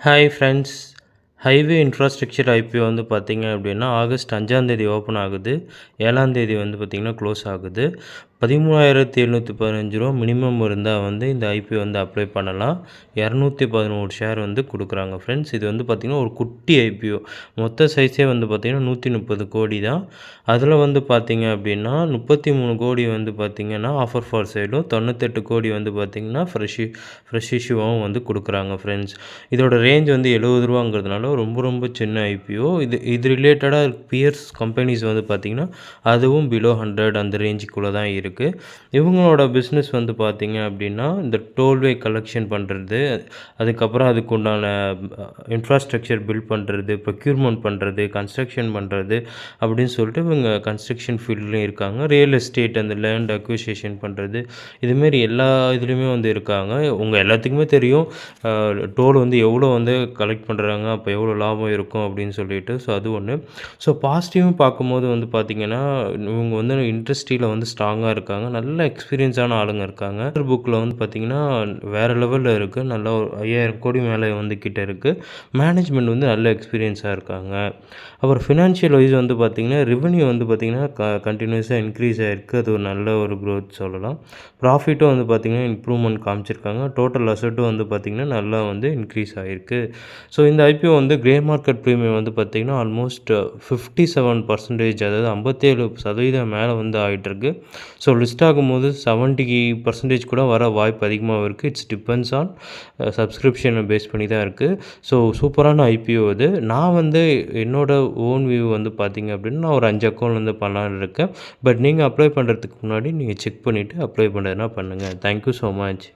Hi friends. Highway infrastructure IPO வந்து பார்த்தீங்க அப்படின்னா, ஆகஸ்ட் 5ஆம் தேதி ஓப்பன் ஆகுது. 7ஆம் தேதி வந்து பார்த்தீங்கன்னா, க்ளோஸ் ஆகுது. ரூ. 13,715 மினிமம் இருந்தா வந்து இந்த ஐபிஓ வந்து அப்ளை பண்ணலாம். 211 ஷேர் வந்து குடுக்குறாங்க ஃப்ரெண்ட்ஸ். இது வந்து பார்த்தீங்கன்னா, ஒரு குட்டி ஐபிஓ. மொத்த சைஸே வந்து பார்த்தீங்கன்னா, 130 கோடி தான். அதில வந்து பார்த்தீங்க அப்படின்னா, 33 கோடி வந்து பார்த்தீங்கன்னா, ஆஃபர் ஃபார் சேலும், 98 கோடி வந்து பார்த்தீங்கன்னா, ஃப்ரெஷ் இஷ்யூவாவும் வந்து குடுக்குறாங்க ஃப்ரெண்ட்ஸ். இதோட ரேஞ்ச் வந்து ரூ. 70ங்கிறதுனால ரொம்ப ரொம்ப சின்ன ஐபிஓ. இது ரிலேட்டடா பியர்ஸ் கம்பெனிஸ் வந்து பார்த்தீங்கன்னா, அதுவும் பிலோ 100 அந்த ரேஞ்சுக்குள்ள தான் இருக்கு. இவங்களோட பிஸ்னஸ் வந்து பார்த்தீங்க அப்படின்னா, இந்த டோல்வே கலெக்ஷன் பண்ணுறது, அதுக்கப்புறம் அதுக்கு உண்டான இன்ஃப்ராஸ்ட்ரக்சர் பில்ட் பண்ணுறது, ப்ரொக்யூர்மென்ட் பண்ணுறது, கன்ஸ்ட்ரக்ஷன் பண்ணுறது அப்படின்னு சொல்லிட்டு இவங்க கன்ஸ்ட்ரக்ஷன் ஃபீல்ட்லயும் இருக்காங்க. ரியல் எஸ்டேட் அந்த லேண்ட் அக்விசிஷன் பண்ணுறது, இதுமாரி எல்லா இதுலேயுமே வந்து இருக்காங்க. உங்க எல்லாத்துக்குமே தெரியும் டோல் வந்து எவ்வளோ வந்து கலெக்ட் பண்ணுறாங்க, அப்போ எவ்வளோ லாபம் இருக்கும் அப்படின்னு சொல்லிட்டு. ஸோ அது ஒன்று. ஸோ பாசிட்டிவும் பார்க்கும்போது வந்து பார்த்திங்கன்னா, இவங்க வந்து இண்டஸ்ட்ரியில் வந்து ஸ்ட்ராங்காக இருக்காங்க. நல்ல எக்ஸ்பீரியன்ஸான ஆளுங்க இருக்காங்க. புக்கில் வந்து பார்த்திங்கன்னா வேறு லெவலில் இருக்குது. நல்லா ஒரு 5000 கோடி மேலே வந்து கிட்ட இருக்குது. மேனேஜ்மெண்ட் வந்து நல்ல எக்ஸ்பீரியன்ஸாக இருக்காங்க. அப்புறம் ஃபினான்ஷியல் வைஸ் வந்து பார்த்திங்கன்னா, ரெவென்யூ வந்து பார்த்திங்கன்னா கண்டினியூஸாக இன்க்ரீஸ் ஆகிருக்கு. அது ஒரு நல்ல ஒரு க்ரோத் சொல்லலாம். ப்ராஃபிட்டும் வந்து பார்த்திங்கன்னா இம்ப்ரூவ்மெண்ட் காமிச்சிருக்காங்க. டோட்டல் அசெட்டும் வந்து பார்த்திங்கன்னா நல்லா வந்து இன்க்ரீஸ் ஆகிருக்கு. ஸோ இந்த ஐபிஓ வந்து கிரே மார்க்கெட் ப்ரீமியம் வந்து பார்த்திங்கன்னா ஆல்மோஸ்ட் 57%, அதாவது 57% மேலே வந்து ஆகிட்டுருக்கு. ஸோ லிஸ்ட் ஆகும்போது 70% கூட வர வாய்ப்பு அதிகமாக இருக்குது. இட்ஸ் டிபெண்ட்ஸ் ஆன் சப்ஸ்கிரிப்ஷனை பேஸ் பண்ணி தான் இருக்குது. ஸோ சூப்பரான ஐபிஓ இது. நான் வந்து என்னோட ஓன் வியூ வந்து பார்த்திங்க அப்படின்னா, நான் ஒரு 5 அக்கௌண்ட் வந்து பண்ணலான்னு இருக்கேன். பட் நீங்கள் அப்ளை பண்ணுறதுக்கு முன்னாடி நீங்கள் செக் பண்ணிவிட்டு அப்ளை பண்ணுறதுனா பண்ணுங்கள். Thank you so much.